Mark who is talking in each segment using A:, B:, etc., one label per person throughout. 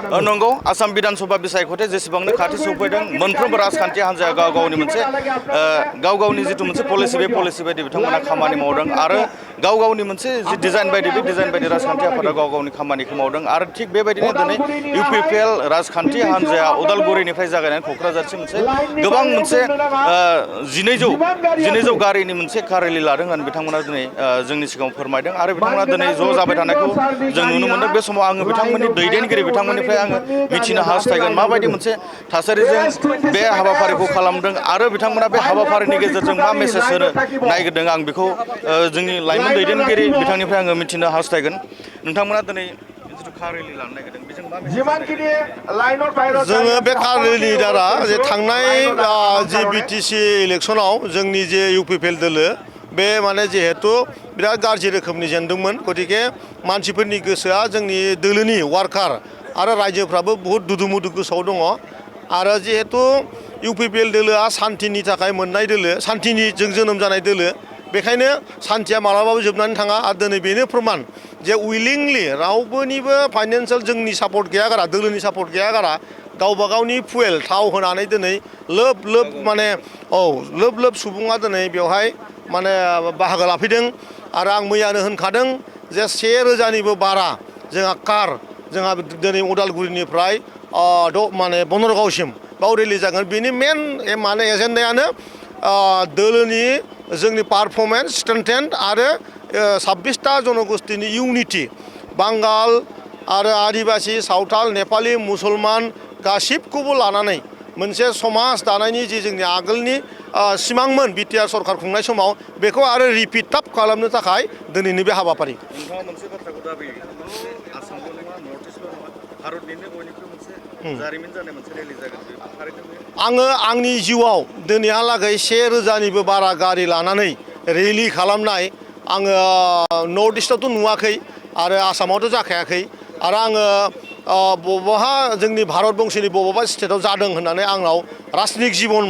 A: नंगौ आसाम विधानसभा बिसायख'थे जेसेबांनो खाथि सफैदों मोनफ्रोमबो राजखान्थि हान्जाया गाव गावनि मोनसे गाव गावनि जिथु मोनसे पलिसि बे पलिसि बायदि बिथांमोना खामानि मावदों आरो गाव गावनि मोनसे जि डिजाइन बायदि बे डिजाइन बायदि राजखान्थि आफादा गाव गावनि खामानिखौ मावदों आरो थिग बेबायदिनो दिनै इउपिपिएल राजखान्थि हान्जाया उदालगुरिनिफ्राय जागायनानै क'क्राझारसिम मोनसे गोबां मोनसे 1200 गारिनि मोनसे काररेलि लादों होननानै बिथांमोना दिनै जोंनि सिगाङाव फोरमायदों आरो बिथांमोना दिनै ज' जाबाय थानायखौ जों नुनो मोनदों बे समाव आङो बिथांमोननि दैदेनगिरि बिथांमोननिफ्राय आङो मिथिनो हास्थायगोन माबायदि मोनसे थासारिजों बे हाबाफारिखौ खालामदों आरो बिथांमोना बे हाबाफारिनि गेजेरजों मा मेसेज होनो नागिरदों आं बेखौ जोंनि लाइमोन दैदेनगिरि बिथांनिफ्राय आङो मिथिनो हास्थायगोन नोंथांमोना दिनै जिथु कार रेलि लानो नागिरदों बेजों मा
B: जोङो बे कार रेलि दारा जे थांनाय जि बिटिसि इलेक्सनाव जोंनि जे इउपिपिएल दोलो बे माने जिहेतु बिराद गाज्रि रोखोमनि जेनदोंमोन गतिके मानसिफोरनि गोसोआ जोंनि दोलोनि वार्कार आरो रायजोफ्राबो बहुत दुदुमुदु गोसोआव दङ आरो जिहेतु इउपिपिएल दोलोआ सान्थिनि थाखाय मोननाय दोलो सान्थिनि जोनोम जानाय दोलो बेखायनो सान्थिया मालाबाबो जोबनानै थाङा आरो दिनै बेनो प्रमान जे उइलिंलि रावबोनिबो फाइनान्सियेल जोंनि सापर्ट गैया गारा दोलोनि सापर्ट गैया गारा गावबा गावनि फुवेल थाव होनानै दिनै लोब लोब माने लोब लोब सुबुङा दिनै बेवहाय माने बाहागो लाफैदों आरो आं मैयानो होनखादों जे 1000निबो बारा जोंहा कार जोंहा दिनै उदालगुरिनिफ्राय माने बनरगावसिम बाव रेलि जागोन बेनि मेन माने एजेन्डायानो दोलोनि जोंनि पारफरमेन्स स्ट्रेंथेन आरो 26टा जनगोष्ठीनि इउनिटि बांगाल आरो आदिबासि सावथाल नेपालि मुसलमान गासिबखौबो लानानै मोनसे समाज दानायनि जि जोंनि आगोलनि सिमांमोन बिटिआर सरकार खुंनाय समाव बेखौ आरो रिपिट आप खालामनो थाखाय दिनैनि बे हाबाफारि
A: नोंथाङा मोनसे बाथ्राखौ दाबि आसामल' नङा नर्थ इस्टल' नङा भारतनिनो बयनिख्रुइ मोनसे जारिमिन जानाय मोनसे रेलि जागोन
B: आङो आंनि जिउआव दिनैहालागै 1000निबो बारा गारि लानानै रेलि खालामनाय आङो नर्थ इस्टआवथ' नुवाखै आरो आसामावथ' जाखायाखै आरो आङो बबेबा जोंनि भारत बंशनि बबेबा स्टेटआव जादों होननानै आंनाव राजनिक जिबन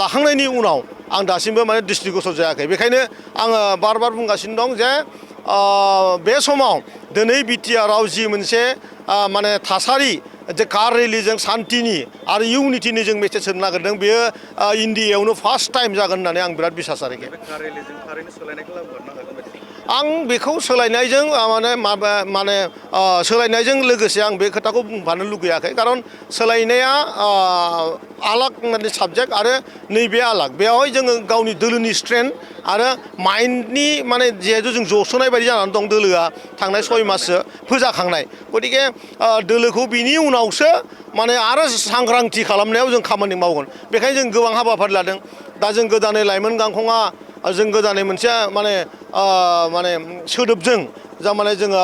B: लाखांनायनि उनाव आं दासिमबो माने दृष्टिगोचर जायाखै बेखायनो आङो बार बार बुंगासिनो दं जे बे समाव दिनै बिटिआरआव जि मोनसे माने थासारि जे कार रेलिजों सान्थिनि आरो इउनिटिनि जों मेसेज होनो नागिरदों बेयो इन्डियायावनो फार्स्ट टाइम जागोन होननानै आं बिराद बिसास आरोखि आं बेखौ सोलायनायजों सोलायनायजों लोगोसे आं बे खोथाखौ बुंफानो लुगैयाखै खारन सोलायनाया आलाग माने साबजेक्ट आरो नैबे आलाग बेवहाय जोङो गावनि दोलोनि स्ट्रेंथ आरो माइन्डनि माने जिहेतु जों जसोनाय बायदि जानानै दं दोलोआ थांनाय 6 माससो फोजाखांनाय गतिके दोलोखौ बिनि उनावसो माने आरो सांग्रांथि खालामनायाव जों खामानि मावगोन बेखायनो जों गोबां हाबाफारि लादों दा जों गोदानै लाइमोन गांखंआ जों गोदानै मोनसे माने सोदोबजों जा माने जोङो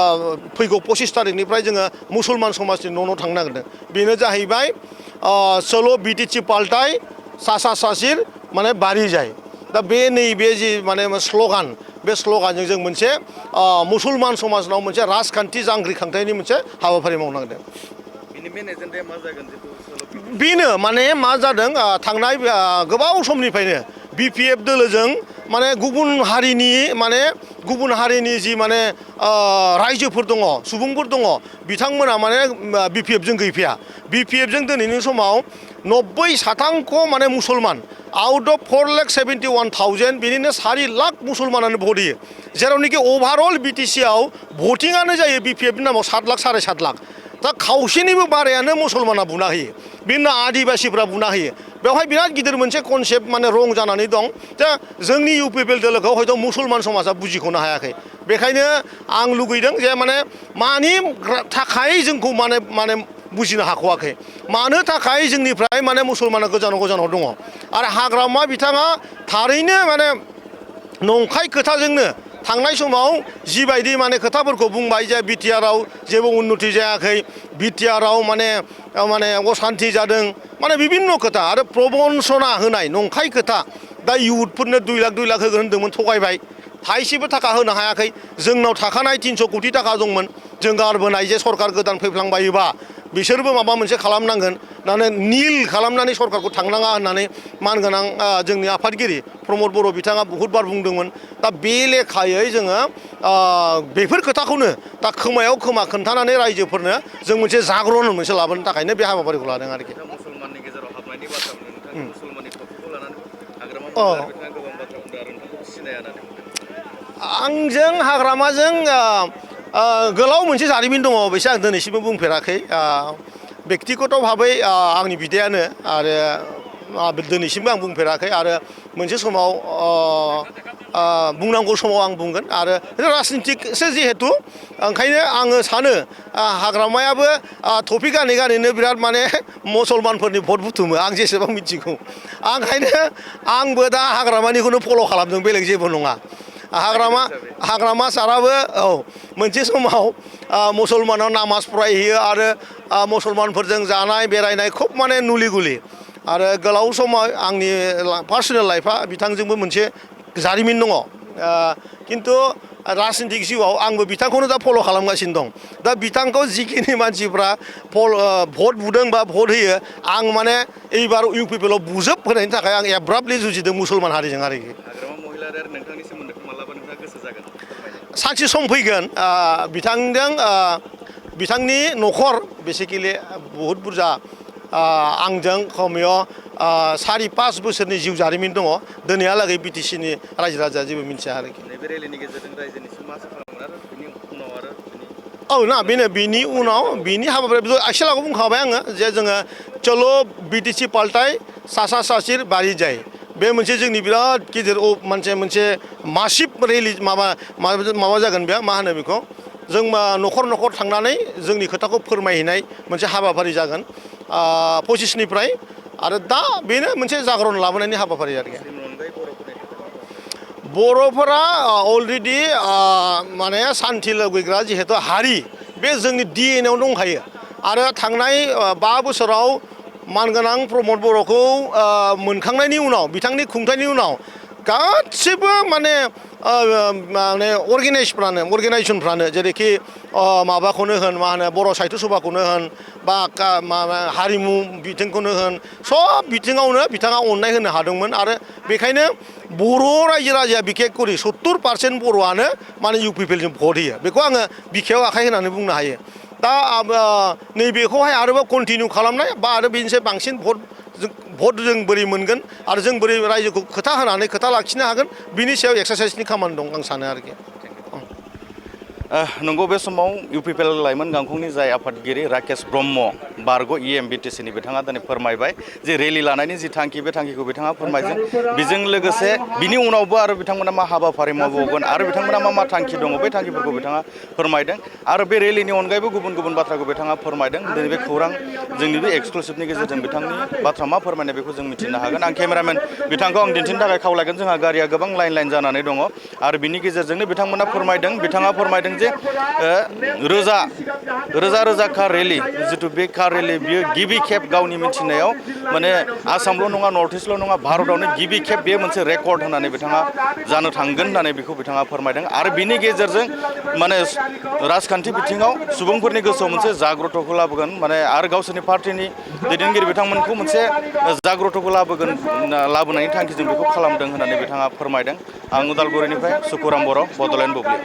B: फैगौ 25 थारिखनिफ्राय जोङो मुसलमान समाजनि न' थांनो नागिरदों बेनो जाहैबाय चलो बिटिसि पाल्टाय सासा सासिर माने बारि जाय दा बे नैबे जि माने स्ल'गान बे स्ल'गानजों जों मोनसे मुसलमान समाजनाव मोनसे राजखान्थि जांग्रिखांथायनि मोनसे हाबाफारि मावनो नागिरदों बेनो माने मा जादों थांनाय गोबाव समनिफ्रायनो बिपिएफ दोलोजों माने गुबुन हारिनि जि माने रायजोफोर दङ सुबुंफोर दङ बिथांमोना माने बिपिएफजों गैफाया बिपिएफजों दिनैनि समाव 90% माने मुसलमान आउट अफ 4,71,000 बेनिनो 4 लाख मुसलमानानो भट होयो जेरावनोखि अभारअल बिटिसिआव भटिंआनो जायो बिपिएफनि नामाव 7 लाख 7.5 लाख दा खावसेनिबो बारायानो मुसलमाना बुना होयो बिदिनो आदिबासिफ्रा बुना होयो बेवहाय बिराद गिदिर मोनसे कनसेप्ट माने रं जानानै दं दा जोंनि इउपिपिएल दोलोखौ हयथ' मुसलमान समाजा बुजिख'नो हायाखै बेखायनो आं लुगैदों जे माने मानि थाखाय जोंखौ माने बुजिनो हाख'वाखै मानो थाखाय जोंनिफ्राय माने मुसलमाना गोजानाव दङ आरो हाग्रामा बिथाङा थारैनो माने नंखाय खोथाजोंनो थांनाय समाव जिबायदि माने खोथाफोरखौ बुंबाय जे बिटिआरआव जेबो उन्नति जायाखै बिटिआरआव माने असान्ति जादों माने बिभिन्न खोथा आरो प्रबन्सना होनाय नंखाय खोथा दा इउथफोरनो 2 लाख होगोन होन्दोंमोन थगायबाय थाइसेबो थाखा होनो हायाखै जोंनाव थाखानाय 300 कोटि थाखा दंमोन जों गारबोनाय जे सरकार गोदान फैफ्लांबायोबा बिसोरबो माबा मोनसे खालामनांगोन होननानै निल खालामनानै सरकारखौ थांनाङा होननानै मानगोनां जोंनि आफादगिरि प्रमद बर' बिथाङा बहुतबार बुंदोंमोन दा बे लेखायै जोङो बेफोर खोथाखौनो दा खोमायाव खोमा खोन्थानानै रायजोफोरनो जों मोनसे जागरन मोनसे लाबोनो थाखायनो बे हाबाफारिखौ लादों आरोखि
A: मुसलमाननि गेजेराव हाबनायनि बाथ्रा बुंदों नोंथाङा मुसलमाननि टपिकखौ लानानै हाग्रामा महिलारि बिथाङा गोबां बाथ्रा बुंदों आरो नोंथांखौ सिनाया होननानै बुंदों
B: आंजों हाग्रामाजों गोलाव मोनसे जारिमिन दङ बेसो आं दिनैसिमबो बुंफेराखै बेक्तिगत भाबै आंनि बिदायानो आरो दिनैसिमबो आं बुंफेराखै आरो मोनसे समाव बुंनांगौ समाव आं बुंगोन आरो राजनितिकसो जिहेतु ओंखायनो आङो सानो हाग्रामायाबो टपि गानै गानैनो बिराद माने मुसलमानफोरनि भट बुथुमो आं जेसेबां मिथिगौ ओंखायनो आंबो दा हाग्रामानिखौनो फल' खालामदों बेलेग जेबो नङा हाग्रामा साराबो औ मोनसे समाव मुसलमानाव नामाज फरायहैयो आरो मुसलमानफोरजों जानाय बेरायनाय खोब माने नुलि गुलि आरो गोलाव समाव आंनि पार्सनेल लाइफआ बिथांजोंबो मोनसे जारिमिन दङ खिन्थु राजनितिक जिउआव आंबो बिथांखौनो दा फल' खालामगासिनो दं दा बिथांखौ जिखिनि मानसिफ्रा भट बुदों बा भट होयो आं माने एबार इउपिपिएलआव बुजोब होनायनि थाखाय आं एब्राबलि जुजिदों मुसलमान हारिजों आरोखि
A: हाग्रामा महिलारि आरो नोंथांनि सोमोन्दैखौ मालाबा नोंथाङा गोसो जागोन फोरमायनो
B: सानसे सम फैगोन बिथांजों बिथांनि न'खर बेसिकेलि बहुद बुरजा आंजों खमैय 4-5 बोसोरनि जिउ जारिमिन दङ दिनैहालागै बिटिसिनि रायजो राजाया जेबो मिथिया आरोखि
A: नैबे रेलिनि गेजेरजों रायजोनिसिम मा खालामगोन आरो बिनि उनाव आरो
B: औ ना बेनो बिनि उनाव बिनि हाबाफारि आगोलाव बुंखाबाय आङो जे जोङो चलो बिटिसि पाल्टाय सासा सासिर बारि जाय बे मोनसे जोंनि बिराद गिदिर मोनसे मासिभ रेलि माबा जागोन बे मा होनो बेखौ जों न'खर न'खर थांनानै जोंनि खोथाखौ फोरमायहैनाय मोनसे हाबाफारि जागोन 25निफ्राय आरो दा बेनो मोनसे जागरन लाबोनायनि हाबाफारि आरोखि बर'फोरा अलरेडि माने सान्थि लुबैग्रा जिहेतु हारि बे जोंनि DNA आव दंखायो आरो थांनाय 5 बोसोराव मानगोनां प्रमद बर'खौ मोनखांनायनि उनाव बिथांनि खुंथायनि उनाव गासिबो माने अर्गेनाइजेसनफ्रानो जेरैखि माबाखौनो होन मा होनो बर' साहित्य सभाखौनो होन बा हारिमु बिथिंखौनो होन सब बिथिङावनो बिथाङा अननाय होनो हादोंमोन आरो बेखायनो बर' रायजो राजाया बिखेख करि 70% बर'आनो माने इउपिपिएलजों भट होयो बेखौ आङो बिखायाव आखाइ होनानै बुंनो हायो दा नैबेखौहाय आरोबाव कन्टिनिउ खालामनाय बा आरो बेनिसाय बांसिन भट जों बोरै मोनगोन आरो जों बोरै रायजोखौ खोथा होनानै खोथा लाखिनो हागोन बिनि सायाव एक्सारसाइसनि खामानि दं आं सानो आरोखि
A: नंगौ बे समाव इउपिपिएल लाइमोन गांखंनि जाय आफादगिरि राकेश ब्रह्म बारग' बिटिसिनि बिथाङा दिनै फोरमायबाय जे रेलि लानायनि जि थांखि बे थांखिखौ बिथाङा फोरमायदों बेजों लोगोसे बिनि उनावबो आरो बिथांमोना मा हाबाफारि मावबावगोन आरो बिथांमोना मा थांखि दङ बे थांखिफोरखौ बिथाङा फोरमायदों आरो बे रेलिनि अनगायैबो गुबुन गुबुन बाथ्राखौ बिथाङा फोरमायदों दिनै बे खौरां जोंनि बे एक्सक्लुसिभनि गेजेरजों बिथांनि बाथ्रा मा फोरमायनाय बेखौ जों मिथिनो हागोन आं केमेरामेन बिथांखौ आं दिन्थिनो थाखाय खावलायगोन जोंहा गारिया गोबां लाइन जानानै दङ आरो बिनि गेजेरजोंनो बिथांमोना फोरमायदों जे रोजा कार रेलि जिथु बे कार रेलि बियो गिबि खेब गावनि मिथिनायाव माने आसामल' नङा नर्थ इस्टल' नङा भारतआवनो गिबि खेब बे मोनसे रेकर्ड होननानै बिथाङा जानो थांगोन होननानै बेखौ बिथाङा फोरमायदों आरो बिनि गेजेरजों माने राजखान्थि बिथिङाव सुबुंफोरनि गोसोआव मोनसे जाग्रथ'खौ लाबोगोन माने आरो गावसोरनि पार्टिनि दैदेनगिरि बिथांमोनखौ मोनसे जाग्रथ'खौ लाबोनायनि थांखिजों बेखौ खालामदों होननानै बिथाङा फोरमायदों आं उदालगुरिनिफ्राय सुकुराम बर' बड'लेण्ड बुब्लि